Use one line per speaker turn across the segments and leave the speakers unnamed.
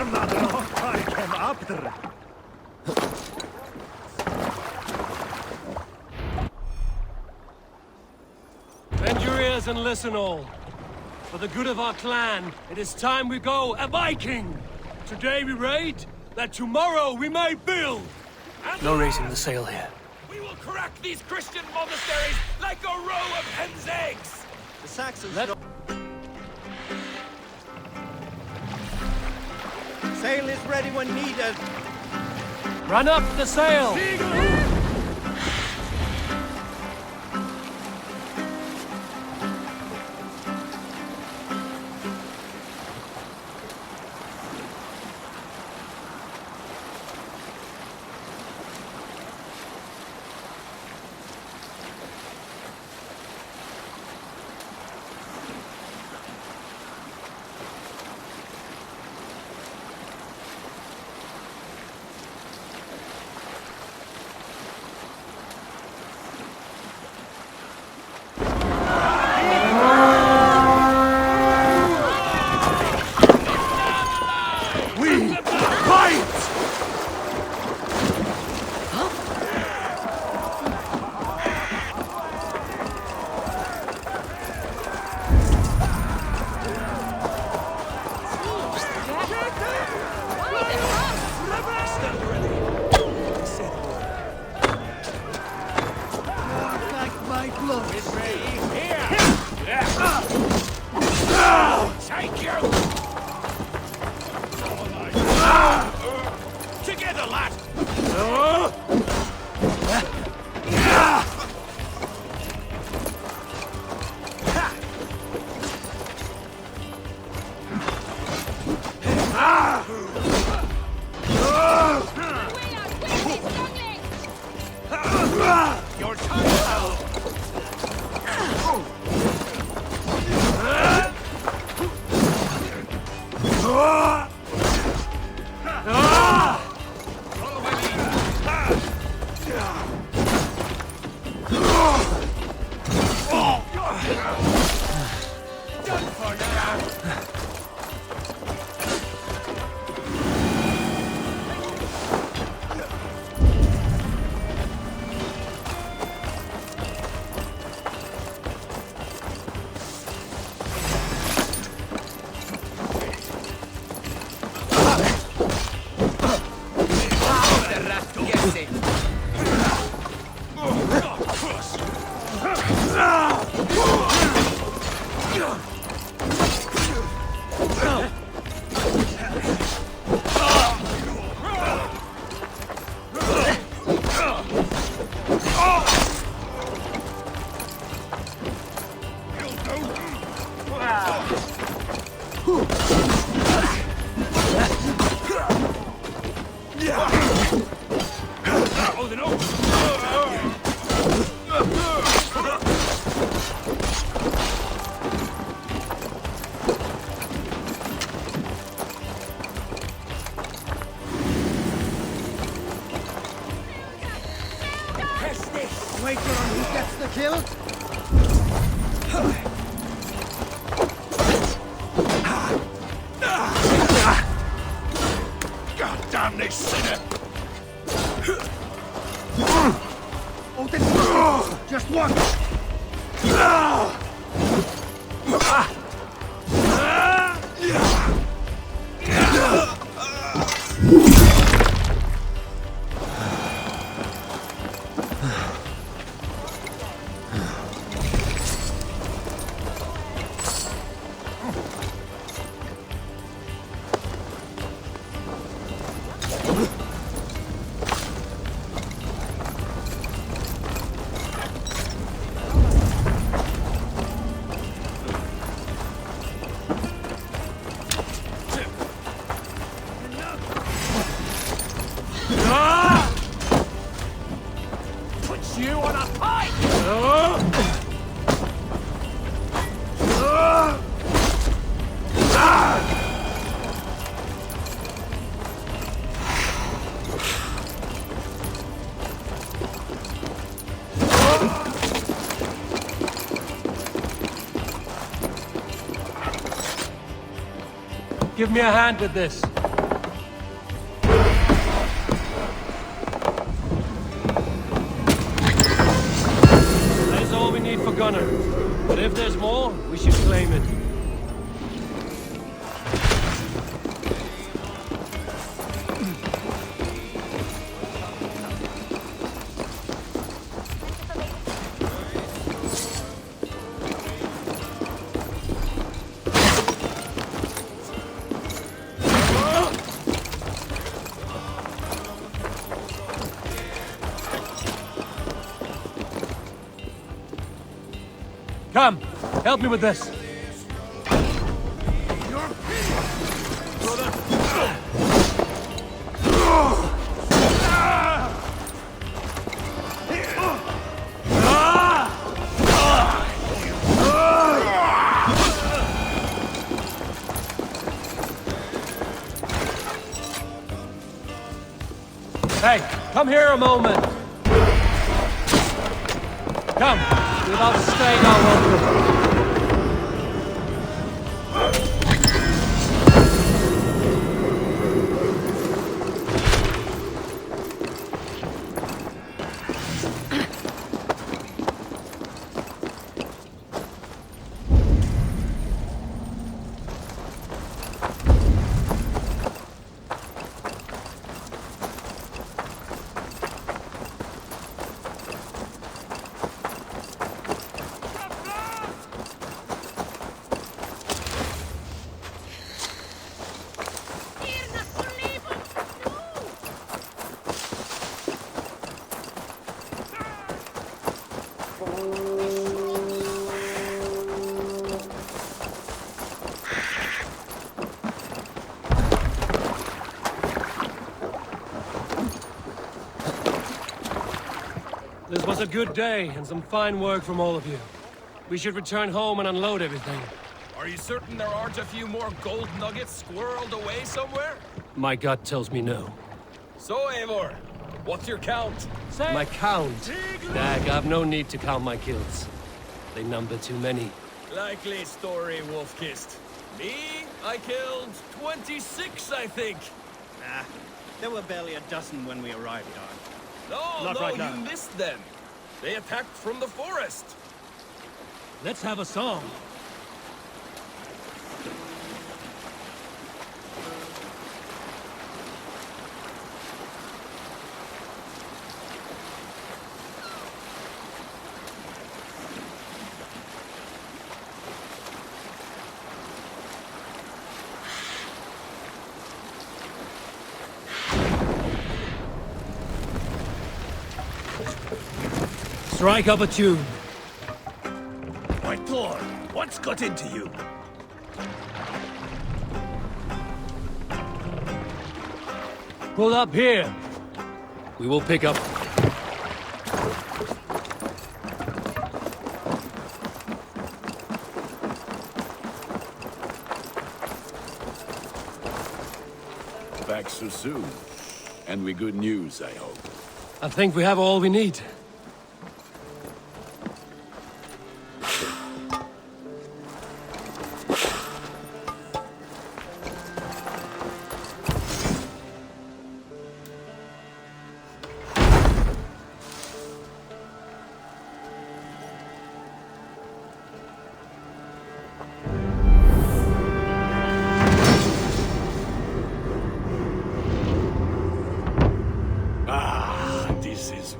Bend your ears and listen all. For the good of our clan, it is time we go a Viking! Today we raid, that tomorrow we may build! And
No raising the sail here.
we will crack these Christian monasteries like a row of hen's eggs!
The Saxons... Sail is ready when needed.
Run up the sail! Take you! Together, lad! Your tongue out!
Wait on who gets the kill.
God damn this sinner!
Odin, just one.
You on a pike! Give me a hand with this. honor. But if there's more, we should claim it. Come, help me with this. Hey, come here a moment. Come, we've outstayed our welcome. This was a good day, and some fine work from all of you. We should return home and unload everything.
Are you certain there aren't a few more gold nuggets squirreled away somewhere?
My gut tells me no.
So, Eivor, what's your count?
My count? Dag, I've no need to count my kills. They number too many.
Likely story, Wolf-Kissed. Me, I killed 26, I think.
Nah, there were barely a dozen when we arrived, Don.
No,
Not right now.
you missed them. They attacked from the forest.
Let's have a song. Strike up a tune.
My Thor, what's got into you?
Pull up here. We will pick up.
Back so soon. And with good news, I hope.
I think we have all we need.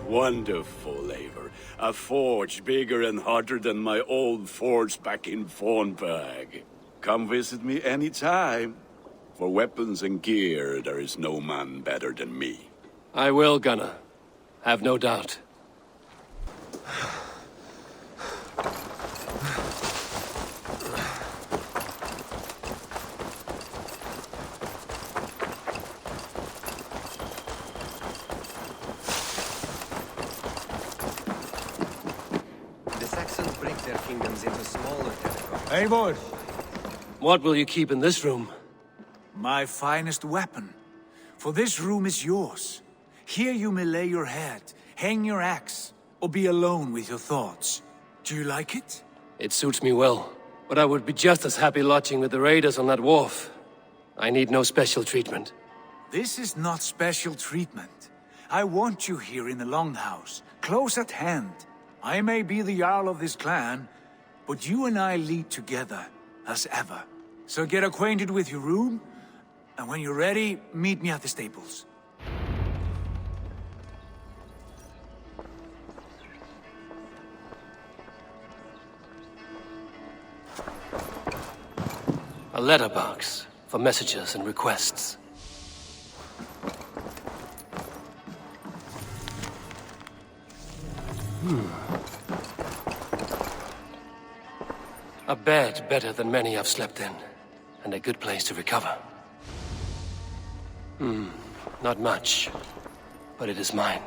Wonderful, Eivor. A forge bigger and hotter than my old forge back in Fornberg. Come visit me anytime. For weapons and gear, there is no man better than me.
I will, Gunnar. Have no doubt.
Eivor,
What will you keep in this room?
my finest weapon. For this room is yours. Here you may lay your head, hang your axe, or be alone with your thoughts. Do you like it?
It suits me well. But I would be just as happy lodging with the raiders on that wharf. I need no special treatment.
This is not special treatment. I want you here in the Longhouse, close at hand. I may be the Jarl of this clan, but you and I lead together, as ever. So get acquainted with your room, and when you're ready, meet me at the stables.
A letterbox for messages and requests. A bed better than many I've slept in, and a good place to recover. Not much, but it is mine.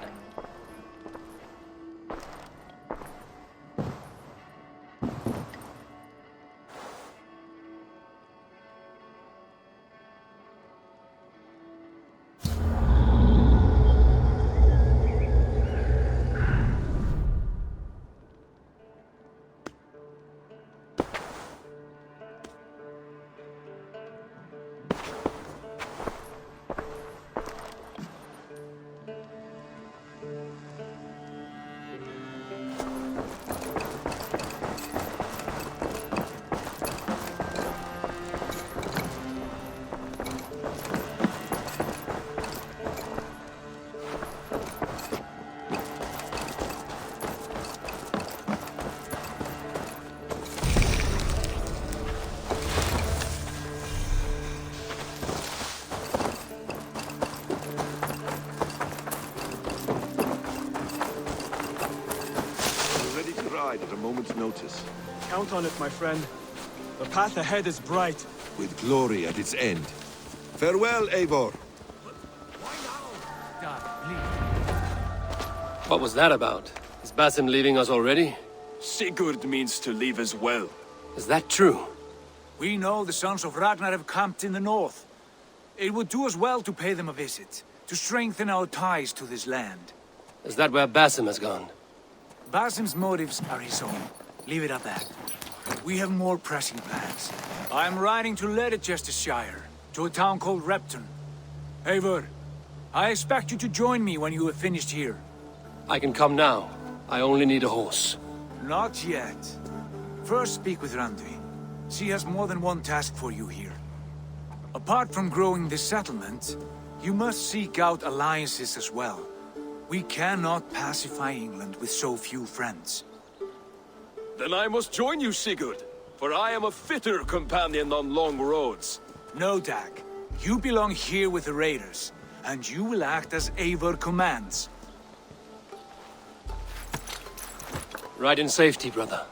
At a moment's notice.
Count on it, my friend. The path ahead is bright.
With glory at its end. Farewell, Eivor.
What was that about? Is Basim leaving us already?
Sigurd means to leave as well.
Is that true?
We know the sons of Ragnar have camped in the north. It would do us well to pay them a visit, to strengthen our ties to this land.
Is that where Basim has gone?
Basim's motives are his own. Leave it at that. We have more pressing plans. I'm riding to Leicestershire, to a town called Repton. Eivor, I expect you to join me when you have finished here.
I can come now. I only need a horse.
Not yet. First speak with Randvi. She has more than one task for you here. Apart from growing this settlement, you must seek out alliances as well. We cannot pacify England with so few friends.
Then I must join you, Sigurd, for I am a fitter companion on long roads.
No, Dag. You belong here with the raiders, and you will act as Eivor commands.
Ride in safety, brother.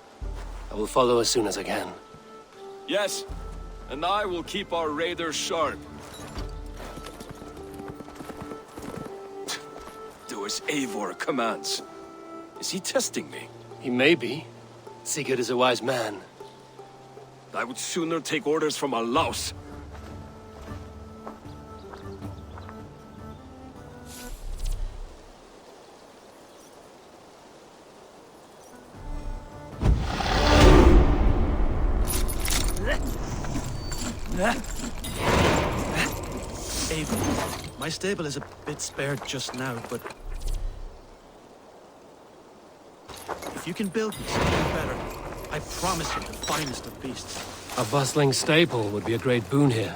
I will follow as soon as I can.
Yes, and I will keep our raiders sharp. Do as Eivor commands. Is he testing me?
He may be. Sigurd is a wise man.
I would sooner take orders from a louse.
Eivor, my stable is a bit spared just now, but if you can build me something better, I promise you the finest of beasts.
A bustling stable would be a great boon here.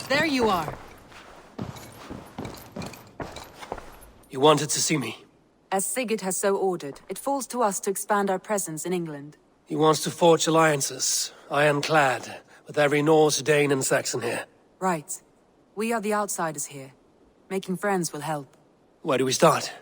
There you are.
You wanted to see me?
As Sigurd has so ordered, it falls to us to expand our presence in England.
He wants to forge alliances, ironclad, with every Norse, Dane, and Saxon here.
Right. We are the outsiders here. Making friends will help.
Where do we start?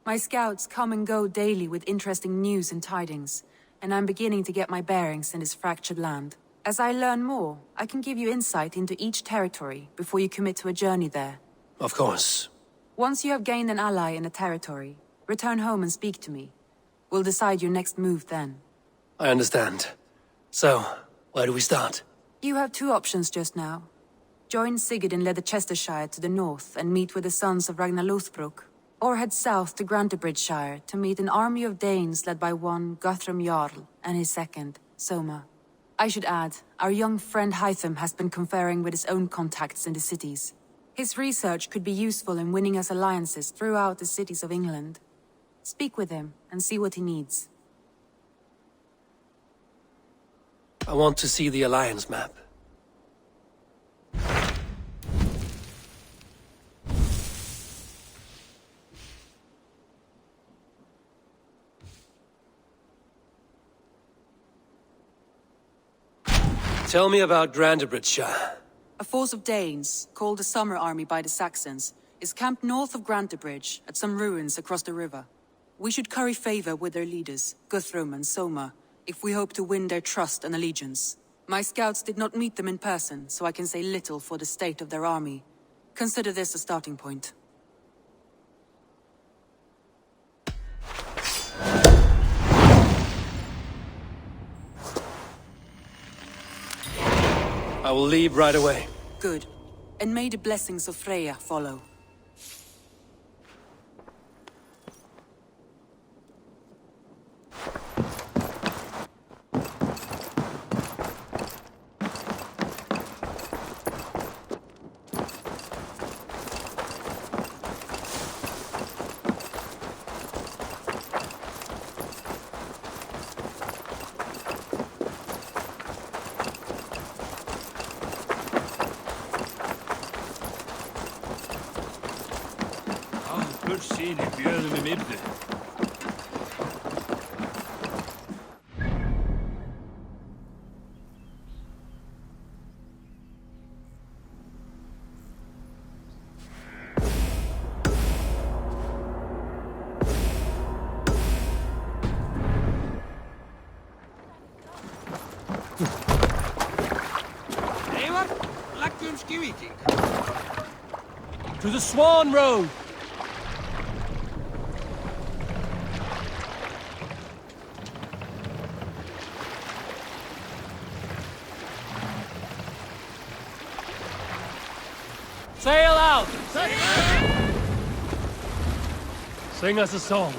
My scouts come and go daily with interesting news and tidings, and I'm beginning to get my bearings in this fractured land. As I learn more, I can give you insight into each territory before you commit to a journey there.
Of course.
Once you have gained an ally in a territory, return home and speak to me. We'll decide your next move then.
I understand. So, where do we start?
You have two options just now. Join Sigurd in Leicestershire to the north and meet with the sons of Ragnarok, or head south to Grantebridgeshire to meet an army of Danes led by one Guthrum Jarl and his second, Soma. I should add, our young friend Hytham has been conferring with his own contacts in the cities. His research could be useful in winning us alliances throughout the cities of England. Speak with him and see what he needs.
I want to see the Alliance map. Tell me about Grantebridgeshire.
A force of Danes, called the Summer Army by the Saxons, is camped north of Grantebridge at some ruins across the river. We should curry favor with their leaders, Guthrum and Soma, if we hope to win their trust and allegiance. My scouts did not meet them in person, so I can say little for the state of their army. Consider this a starting point.
I will leave right away.
Good. And may the blessings of Freya follow.
To the Swan Road! Sail out! Sing us a song.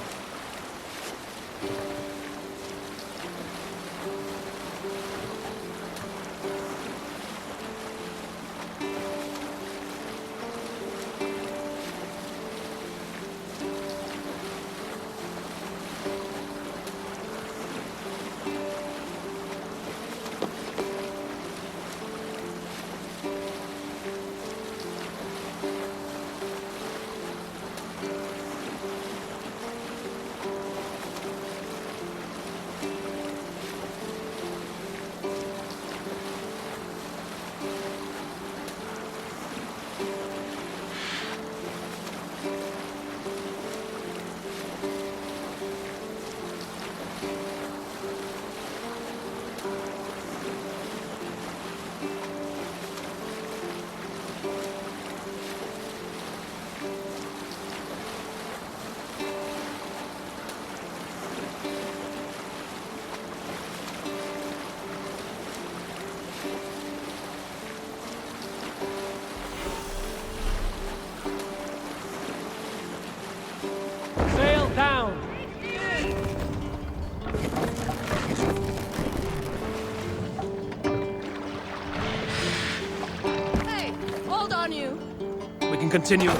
Down!
Hey, hold on you!
We can continue.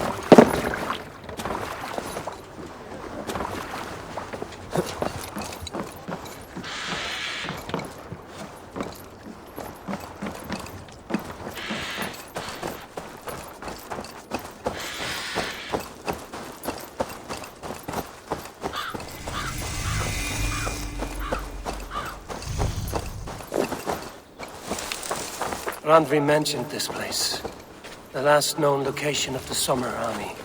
Randvi mentioned this place. The last known location of the Summer Army.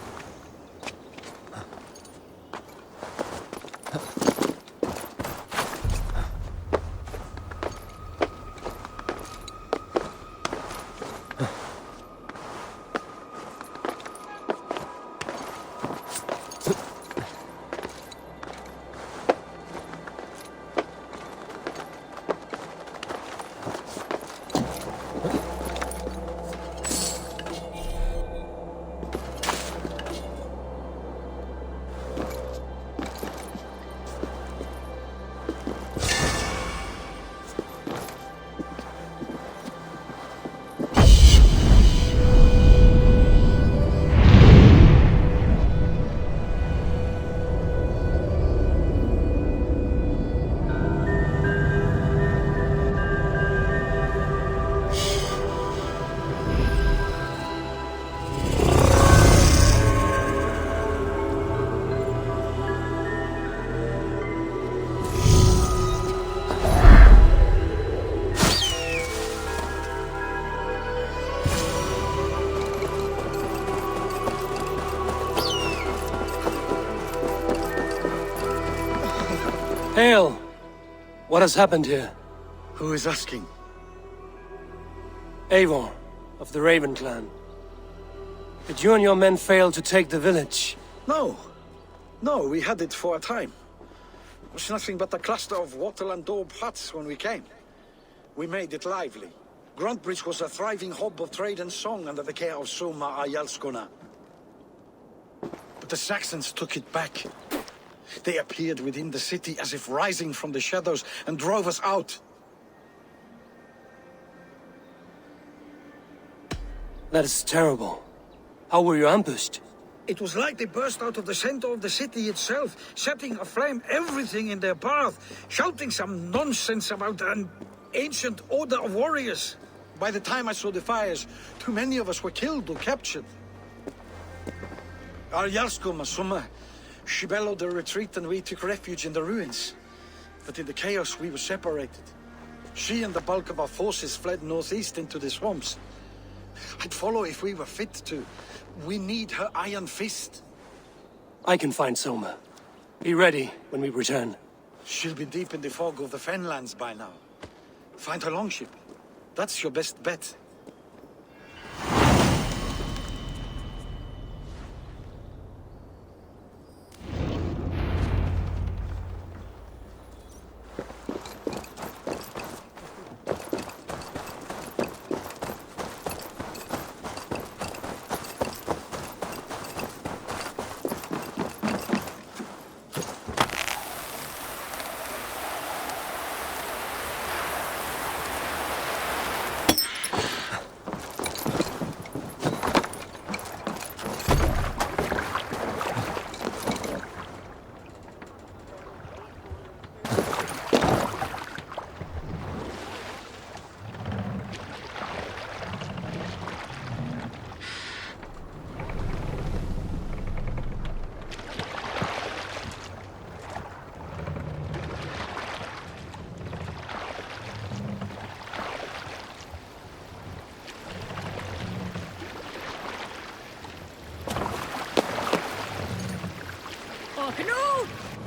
Hail! What has happened here?
Who is asking?
Eivor, of the Raven clan. Did you and your men fail to take the village?
No. No, we had it for a time. It was nothing but a cluster of wattle and daub huts when we came. We made it lively. Gruntbridge was a thriving hub of trade and song under the care of SOMA Ayalskona. But the Saxons took it back. They appeared within the city as if rising from the shadows and drove us out.
That is terrible. How were you ambushed?
It was like they burst out of the center of the city itself, setting aflame everything in their path, shouting some nonsense about an ancient order of warriors. By the time I saw the fires, too many of us were killed or captured. Our Yarsko Masuma, she bellowed a retreat and we took refuge in the ruins. But in the chaos we were separated. She and the bulk of our forces fled northeast into the swamps. I'd follow if we were fit to. We need her iron fist.
I can find Soma. Be ready when we return.
She'll be deep in the fog of the Fenlands by now. Find her longship. That's your best bet.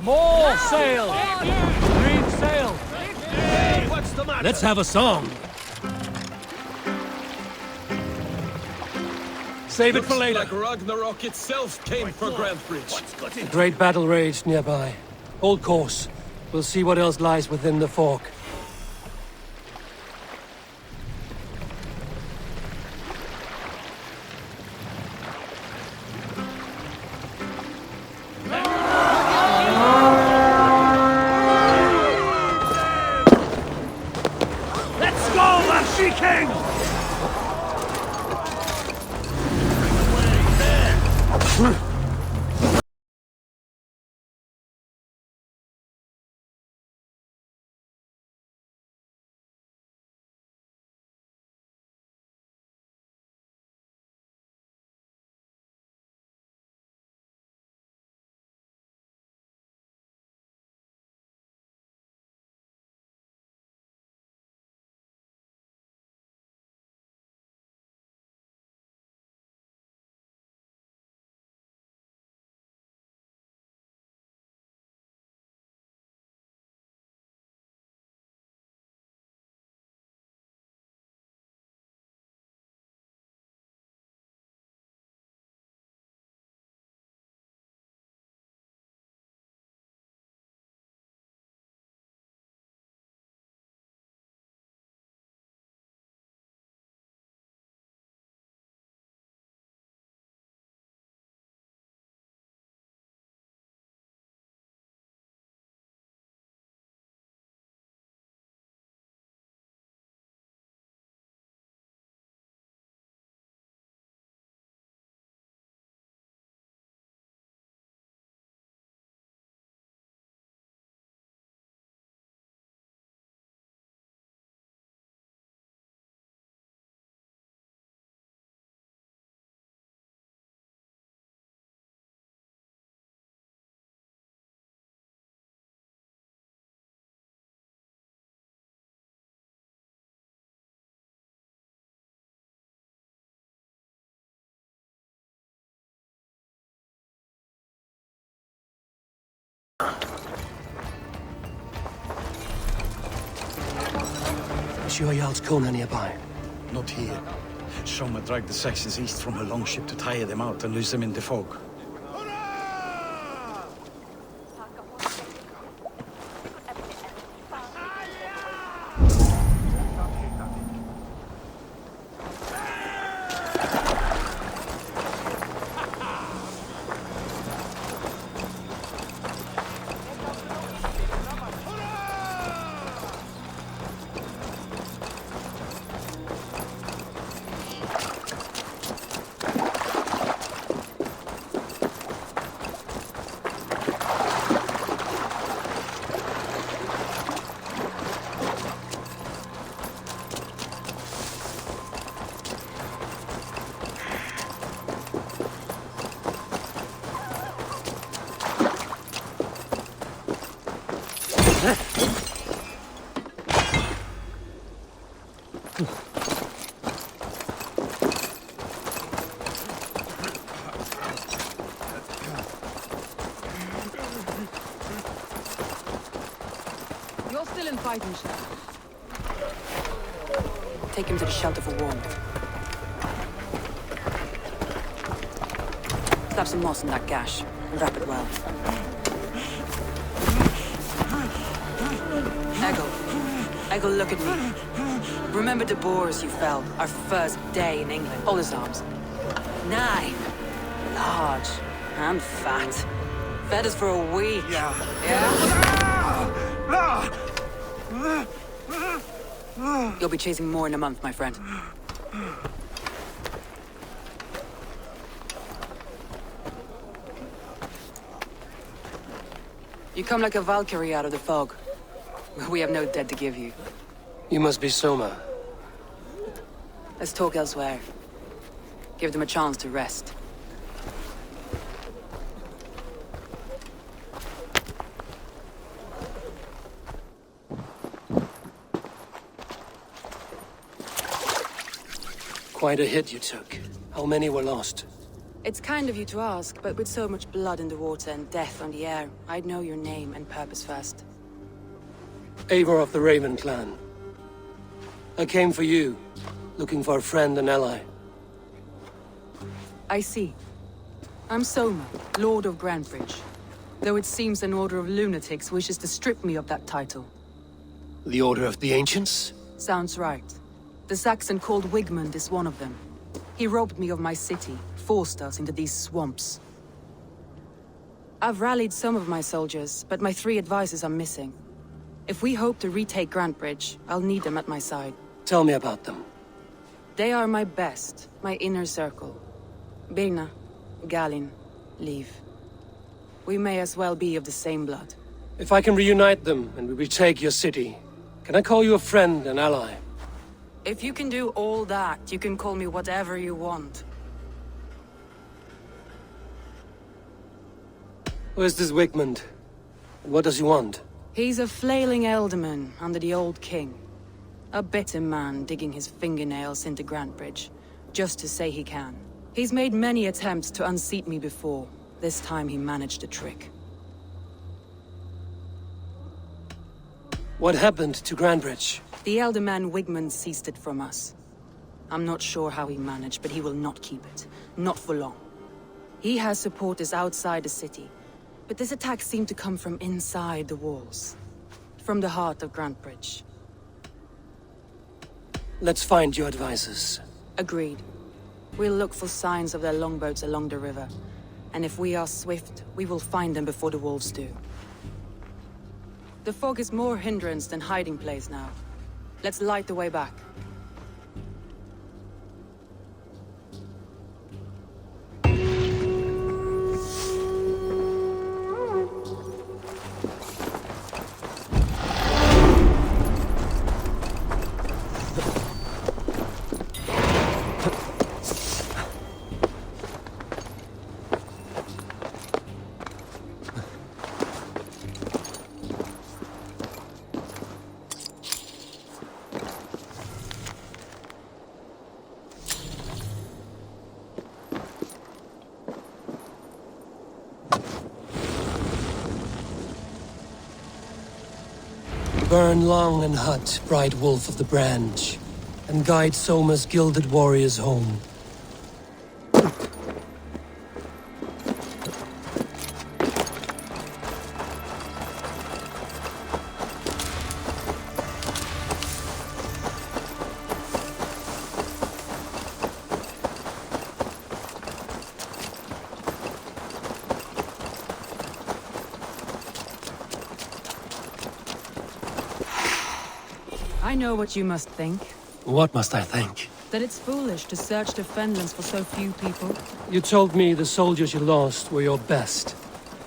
More sail! Green sail!
Hey, what's the matter?
Let's have a song. Save it for later.
Like Ragnarok itself came for Grantbridge.
A great battle raged nearby. Hold course. We'll see what else lies within the fork. Is your Jarl's Kona nearby?
Not here. Soma dragged the Saxons east from her longship to tire them out and lose them in the fog.
You're still in fighting shape. Take him to the shelter for warmth. Slap some moss in that gash and wrap it well. Eggle, look at me. Remember the boars you felled, our first day in England? Hold his arms. 9. Large and fat. Fed us for a week. Yeah? You'll be chasing more in a month, my friend. You come like a Valkyrie out of the fog. We have no dead to give you.
You must be Soma.
Let's talk elsewhere. Give them a chance to rest.
Quite a hit you took. How many were lost?
It's kind of you to ask, but with so much blood in the water and death on the air, I'd know your name and purpose first.
Eivor of the Raven clan. I came for you, looking for a friend and ally.
I see. I'm Soma, Lord of Grantebridge. Though it seems an order of lunatics wishes to strip me of that title.
The Order of the Ancients?
Sounds right. The Saxon called Wigmund is one of them. He robbed me of my city, forced us into these swamps. I've rallied some of my soldiers, but my 3 advisors are missing. If we hope to retake Grantebridge, I'll need them at my side.
Tell me about them.
They are my best, my inner circle. Birna, Galin, Liv. We may as well be of the same blood.
If I can reunite them and we retake your city, can I call you a friend and ally?
If you can do all that, you can call me whatever you want.
Where's this Wigmund? And what does he want?
He's a flailing elderman under the old king. A bitter man digging his fingernails into Grantebridge, just to say he can. He's made many attempts to unseat me before. This time he managed a trick.
What happened to Grantebridge?
The elderman Wigmund seized it from us. I'm not sure how he managed, but he will not keep it. Not for long. He has supporters outside the city, but this attack seemed to come from inside the walls. From the heart of Grantebridge.
Let's find your advisors.
Agreed. We'll look for signs of their longboats along the river. And if we are swift, we will find them before the wolves do. The fog is more hindrance than hiding place now. Let's light the way back.
Burn long and hot, bright wolf of the branch, and guide Soma's gilded warriors home.
I know what you must think.
What must I think?
That it's foolish to search the Fenlands for so few people.
You told me the soldiers you lost were your best.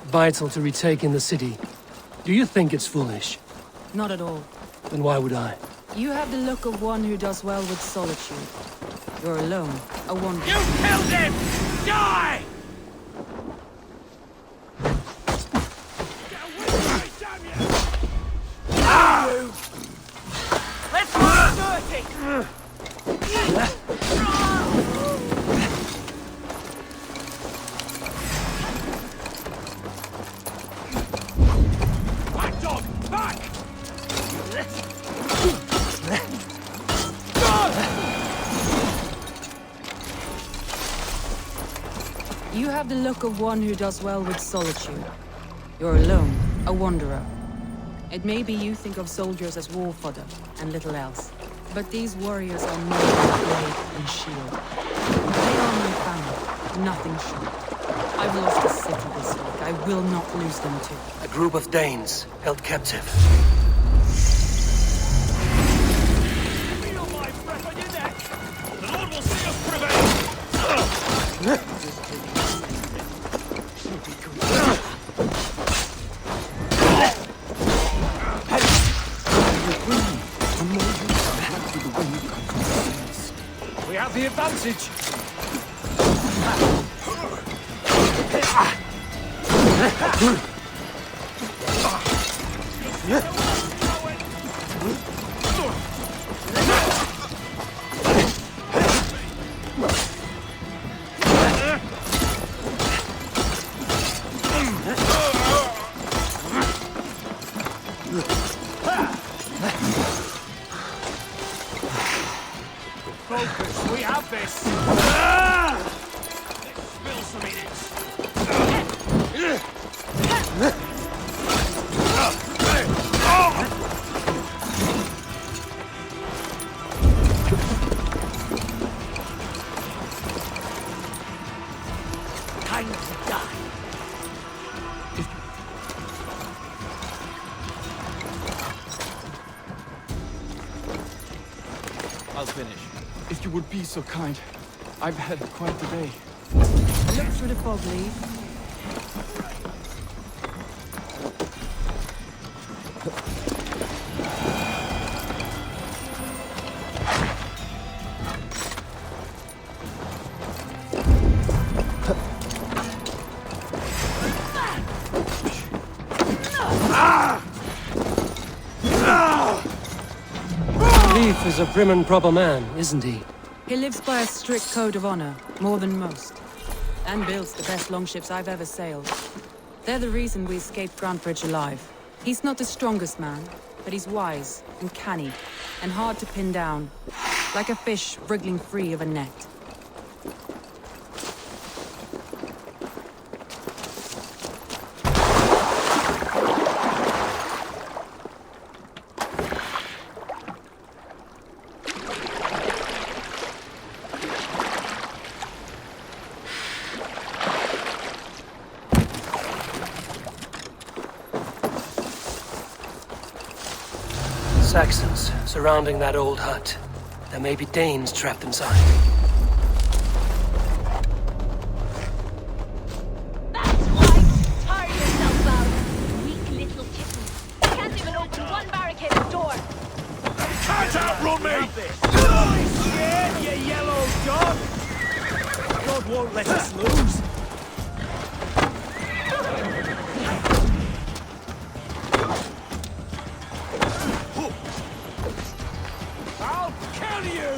Vital to retaking the city. Do you think it's foolish?
Not at all.
Then why would I?
You have the look of one who does well with solitude. You're alone, a wanderer.
You killed him! Die!
You have the look of one who does well with solitude. You're alone, a wanderer. It may be you think of soldiers as war fodder and little else, but these warriors are more than blade and shield. They are my family, nothing short. I've lost a city this week. I will not lose them too.
A group of Danes held captive.
Feel my breath on your neck. The Lord will see us prevail.
We have the advantage. Focus, we have this. Let's spill some minutes. Time to die. I'll finish. If you would be so kind. I've had quite the day.
Look through the fog, Lee.
Leif is a prim and proper man, isn't he?
He lives by a strict code of honor, more than most. And builds the best longships I've ever sailed. They're the reason we escaped Grantebridge alive. He's not the strongest man, but he's wise and canny, and hard to pin down. Like a fish wriggling free of a net.
Saxons surrounding that old hut. There may be Danes trapped inside.
That's right! Tire yourself out! Weak little kittens. Can't even open one barricaded door!
Can't outrun me! Oh, scared, you yellow dog! God won't let us lose. I'll kill you!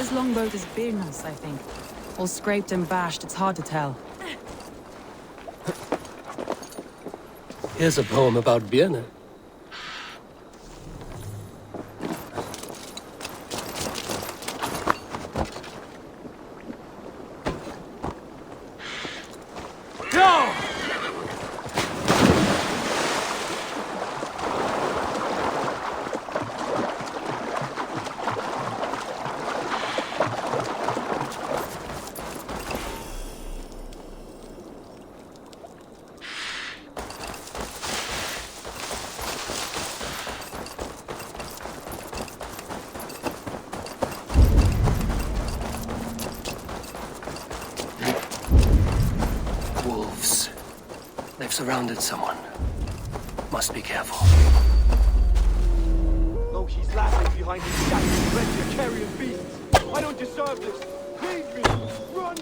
This longboat is Birna's, I think. All scraped and bashed, it's hard to tell.
Here's a poem about Birna. Wolves. They've surrounded someone. Must be careful.
Loki's laughing behind his back, ready to carry his beasts. I don't deserve this. Leave me. Run.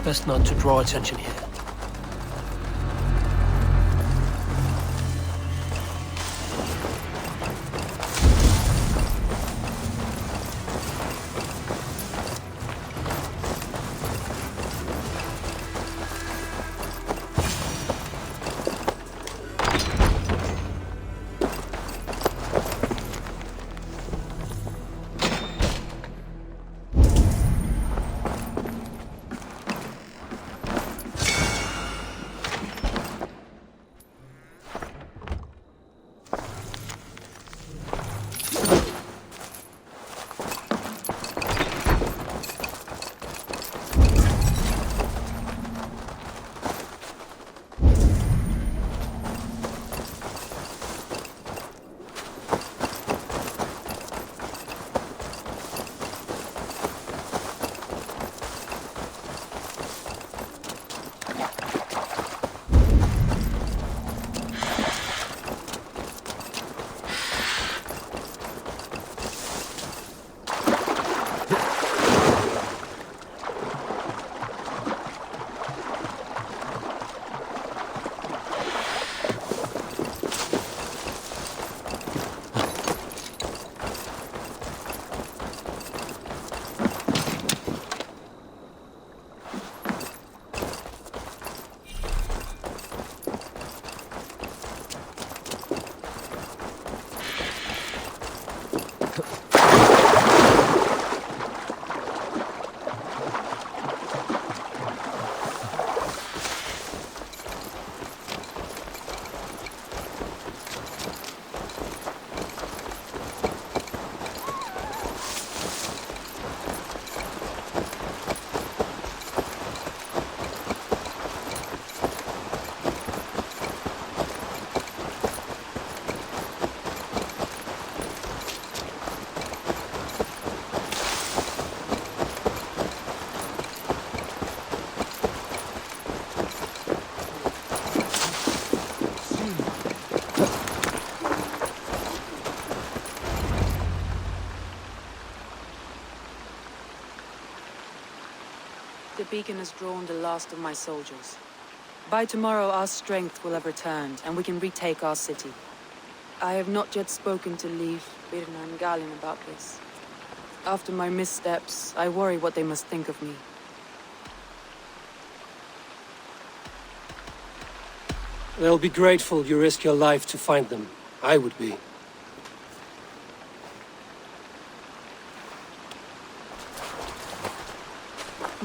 Best not to draw attention here.
beacon has drawn the last of my soldiers. By tomorrow, our strength will have returned, and we can retake our city. I have not yet spoken to Leif, Birna, and Galin about this. After my missteps, I worry what they must think of me.
They'll be grateful you risk your life to find them. I would be.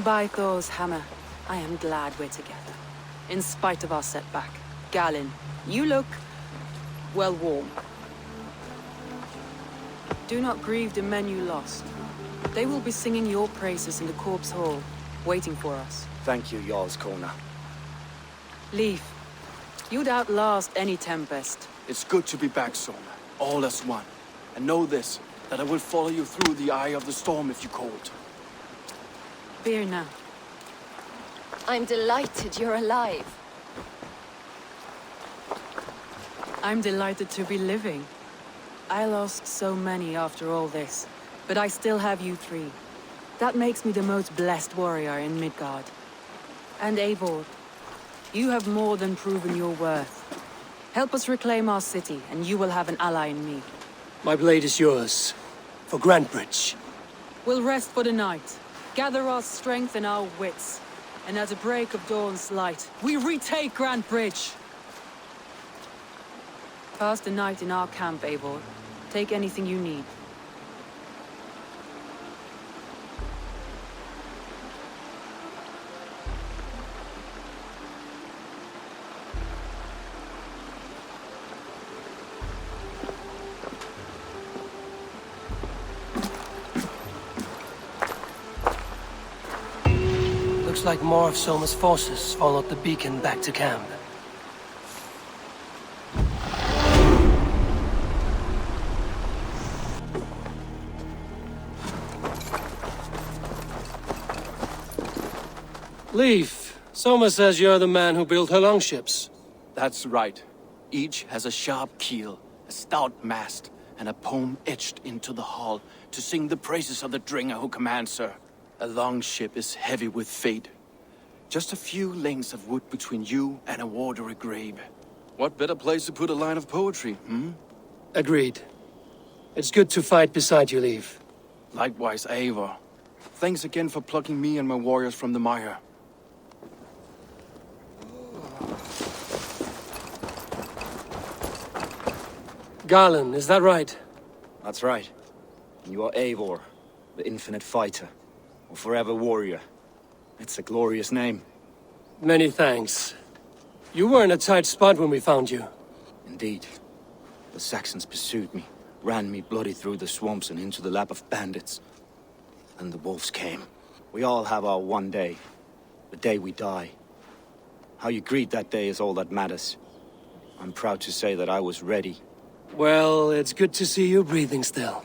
By Thor's hammer, I am glad we're together. In spite of our setback. Galin, you look... well, warm. Do not grieve the men you lost. They will be singing your praises in the Corpse Hall, waiting for us.
Thank you, Jarl's Kona.
Leif, you'd outlast any tempest.
It's good to be back, Soma. All as one. And know this, that I will follow you through the eye of the storm if you called.
Birna.
I'm delighted you're alive.
I'm delighted to be living. I lost so many after all this, but I still have you three. That makes me the most blessed warrior in Midgard. And Eivor, you have more than proven your worth. Help us reclaim our city, and you will have an ally in me.
My blade is yours. For Grantebridge.
We'll rest for the night, gather our strength and our wits, and at the break of dawn's light, we retake Grantebridge! Pass the night in our camp, Eivor. Take anything you need.
Looks like more of Soma's forces followed the beacon back to camp. Leif, Soma says you're the man who built her longships.
That's right. Each has a sharp keel, a stout mast, and a poem etched into the hull to sing the praises of the Dringer who commands her. A longship is heavy with fate. Just a few lengths of wood between you and a watery grave. What better place to put a line of poetry, hmm?
Agreed. It's good to fight beside you, Leif.
Likewise, Eivor. Thanks again for plucking me and my warriors from the mire.
Garland, is that right?
That's right. You are Eivor, the infinite fighter, or forever warrior. It's a glorious name.
Many thanks. You were in a tight spot when we found you.
Indeed. The Saxons pursued me, ran me bloody through the swamps and into the lap of bandits. And the wolves came. We all have our one day. The day we die. How you greet that day is all that matters. I'm proud to say that I was ready.
Well, it's good to see you breathing still.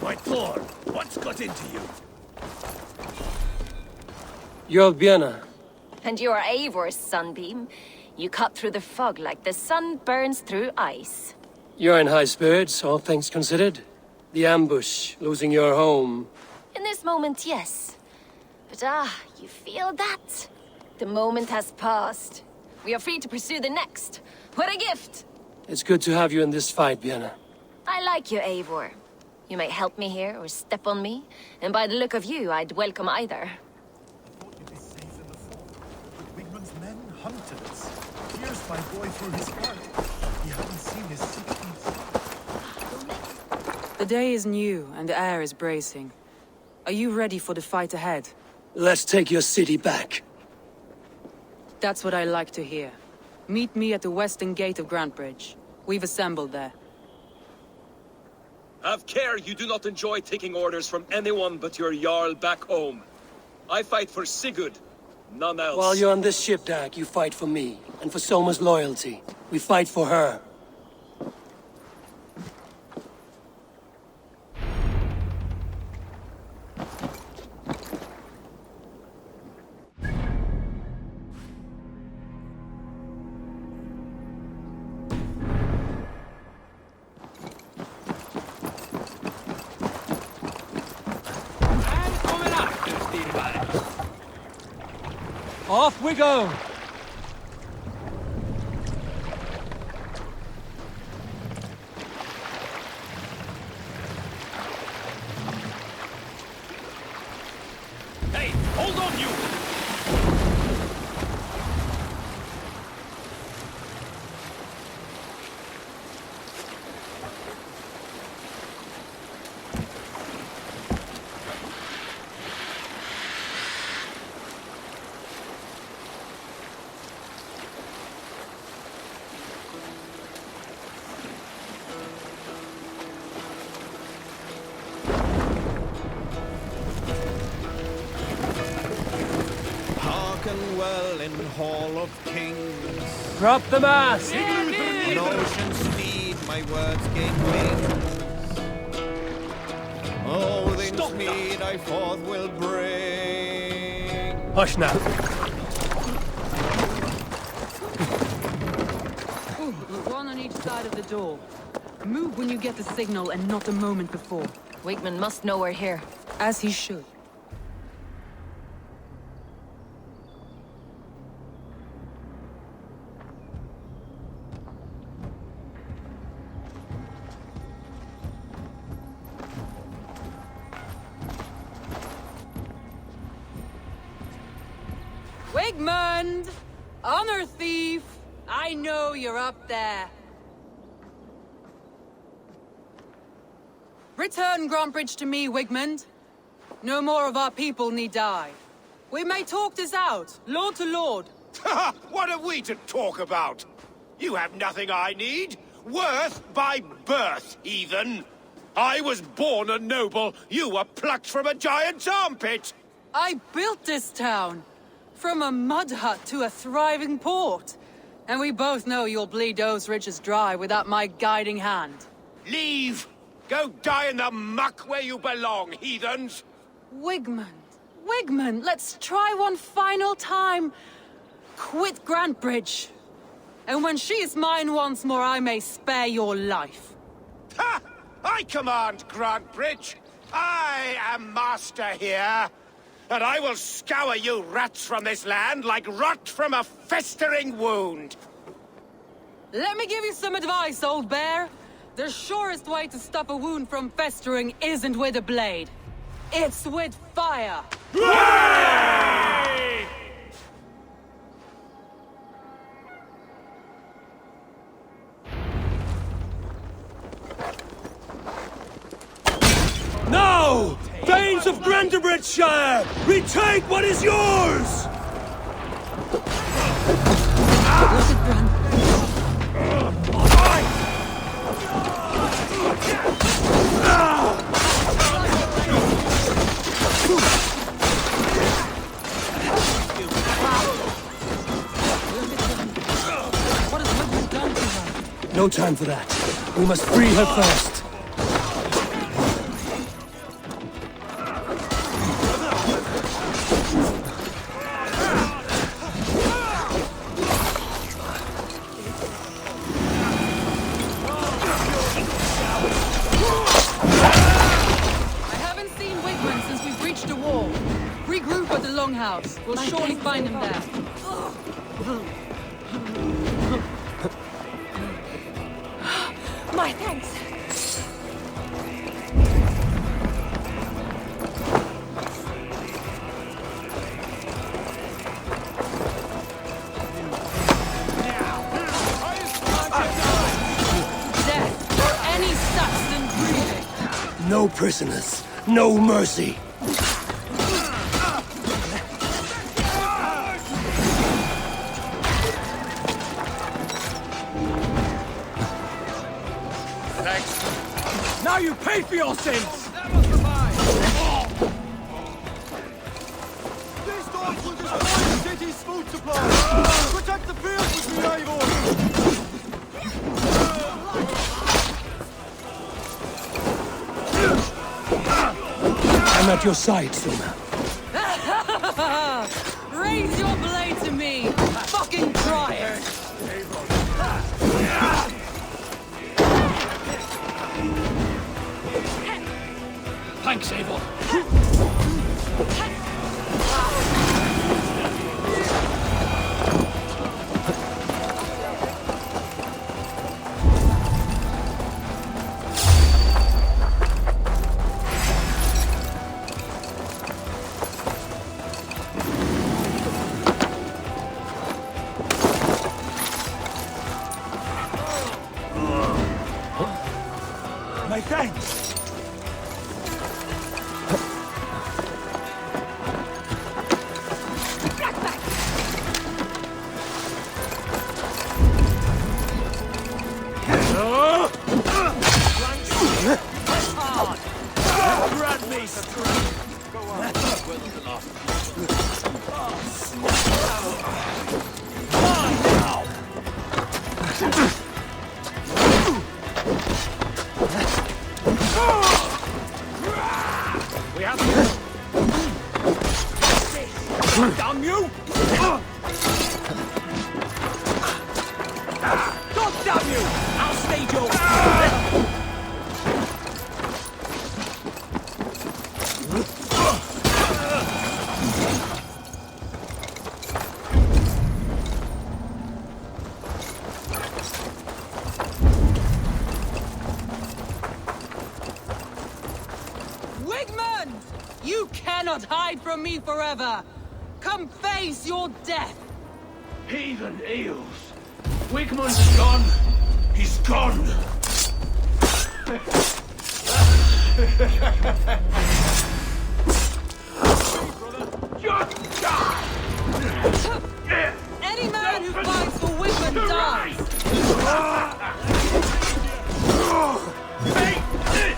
My Thor, what's got into you?
You're Björna.
And you're Eivor's sunbeam. You cut through the fog like the sun burns through ice.
You're in high spirits, all things considered. The ambush, losing your home.
In this moment, yes. But you feel that? The moment has passed. We are free to pursue the next. What a gift!
It's good to have you in this fight, Björna.
I like you, Eivor. You may help me here or step on me, and by the look of you, I'd welcome either.
I thought you'd be safe in the fort, but Wigmund's men hunted us. Pierced my boy through his heart. He hadn't seen his 16th son.
The day is new, and the air is bracing. Are you ready for the fight ahead?
Let's take your city back.
That's what I like to hear. Meet me at the western gate of Grantebridge. We've assembled there.
Have care you do not enjoy taking orders from anyone but your Jarl back home. I fight for Sigurd, none else.
While you're on this ship, Dag, you fight for me, and for Soma's loyalty. We fight for her. Off we go!
Hey, hold on, you!
Hearken well in Hall of Kings.
Drop the mask!
On ocean's mead my words gain wings. Odin's mead I forth will bring.
Hush now.
One on each side of the door. Move when you get the signal and not a moment before.
Wigman must know we're here.
As he should. Wigmund! Honor thief! I know you're up there. Return Grantbridge to me, Wigmund. No more of our people need die. We may talk this out, lord to lord.
What are we to talk about? You have nothing I need. Worth by birth, heathen. I was born a noble. You were plucked from a giant's armpit.
I built this town. From a mud hut to a thriving port. And we both know you'll bleed those riches dry without my guiding hand.
Leave! Go die in the muck where you belong, heathens!
Wigmund, Wigmund, let's try one final time. Quit Grantbridge. And when she is mine once more, I may spare your life.
Ha! I command Grantbridge. I am master here. And I will scour you rats from this land like rot from a festering wound.
Let me give you some advice, old bear. The surest way to stop a wound from festering isn't with a blade. It's with fire.
Hooray!
Now! Thanes of Grantebridgeshire! Retake what is yours!
What has Wigmund done to her?
No time for that. We must free her first.
We'll surely find him there.
My thanks.
Death for any Saxon breathing.
No prisoners, no mercy.
Now you pay for your sins!
These dogs will destroy the city's food supply! Protect the fields with the able!
I'm at your side, SOMA.
Raise your blade to me! Fucking try it!
Thanks, Abel. Damn you! God damn you! I'll stage your...
Wigmund! You cannot hide from me forever! Come face your death!
Heathen eels! Wigmund's gone! He's gone! Just die!
Any man who fights for Wigmund dies!
Take this!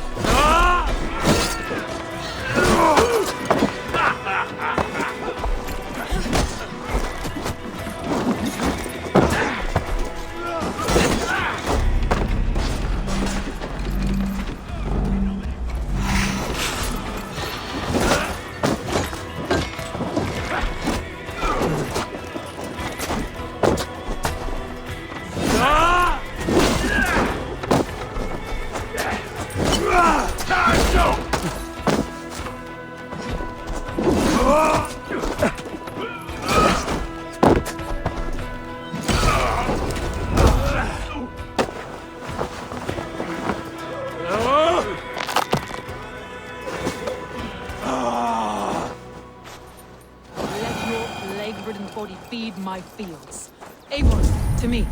Feed my fields. Avon, to me.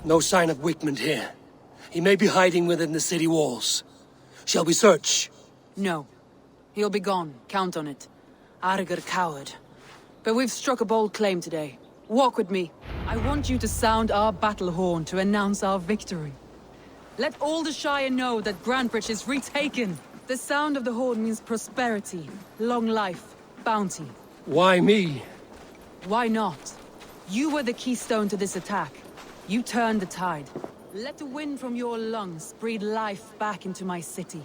No sign of Wigmund here. He may be hiding within the city walls. Shall we search?
No. He'll be gone. Count on it. Arger coward. But we've struck a bold claim today. Walk with me. I want you to sound our battle horn to announce our victory. Let all the Shire know that Grantebridge is retaken. The sound of the horn means prosperity, long life, bounty.
Why me?
Why not? You were the keystone to this attack. You turned the tide. Let the wind from your lungs breathe life back into my city.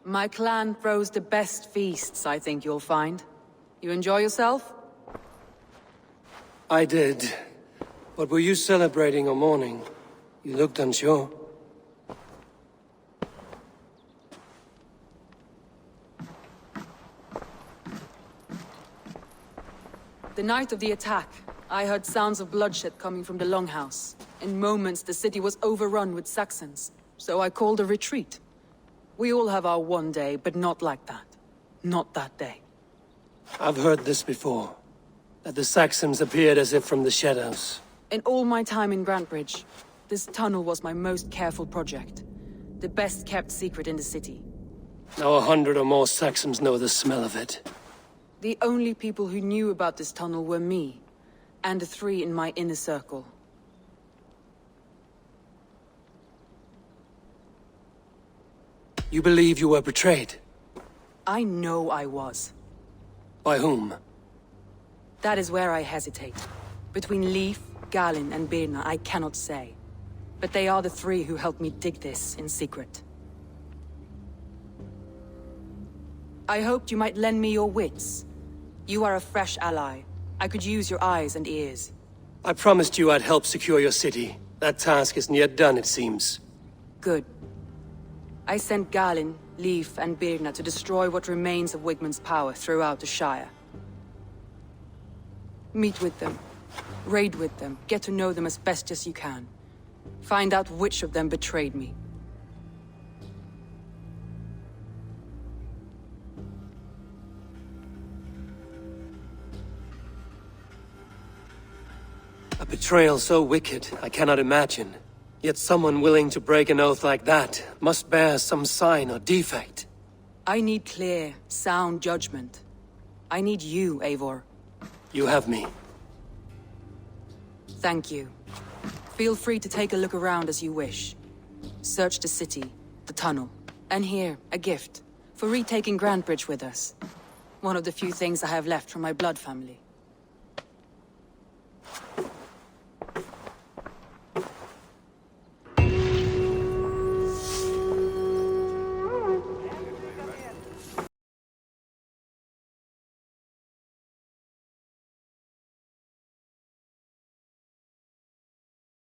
My clan throws the best feasts, I think you'll find. You enjoy yourself?
I did. But were you celebrating or mourning? You looked unsure.
The night of the attack, I heard sounds of bloodshed coming from the Longhouse. In moments, the city was overrun with Saxons, so I called a retreat. We all have our one day, but not like that. Not that day.
I've heard this before. That the Saxons appeared as if from the shadows.
In all my time in Grantebridge, this tunnel was my most careful project. The best kept secret in the city.
Now 100 or more Saxons know the smell of it.
The only people who knew about this tunnel were me, and the 3 in my inner circle.
You believe you were betrayed?
I know I was.
By whom?
That is where I hesitate. Between Leif, Galinn, and Birna, I cannot say. But they are the 3 who helped me dig this in secret. I hoped you might lend me your wits. You are a fresh ally. I could use your eyes and ears.
I promised you I'd help secure your city. That task isn't yet done, it seems.
Good. I sent Galinn, Leif, and Birna to destroy what remains of Wigmund's power throughout the Shire. Meet with them. Raid with them. Get to know them as best as you can. Find out which of them betrayed me.
A betrayal so wicked, I cannot imagine. Yet someone willing to break an oath like that must bear some sign or defect.
I need clear, sound judgment. I need you, Eivor.
You have me.
Thank you. Feel free to take a look around as you wish. Search the city, the tunnel, and here, a gift, for retaking Grantebridge with us. One of the few things I have left from my blood family.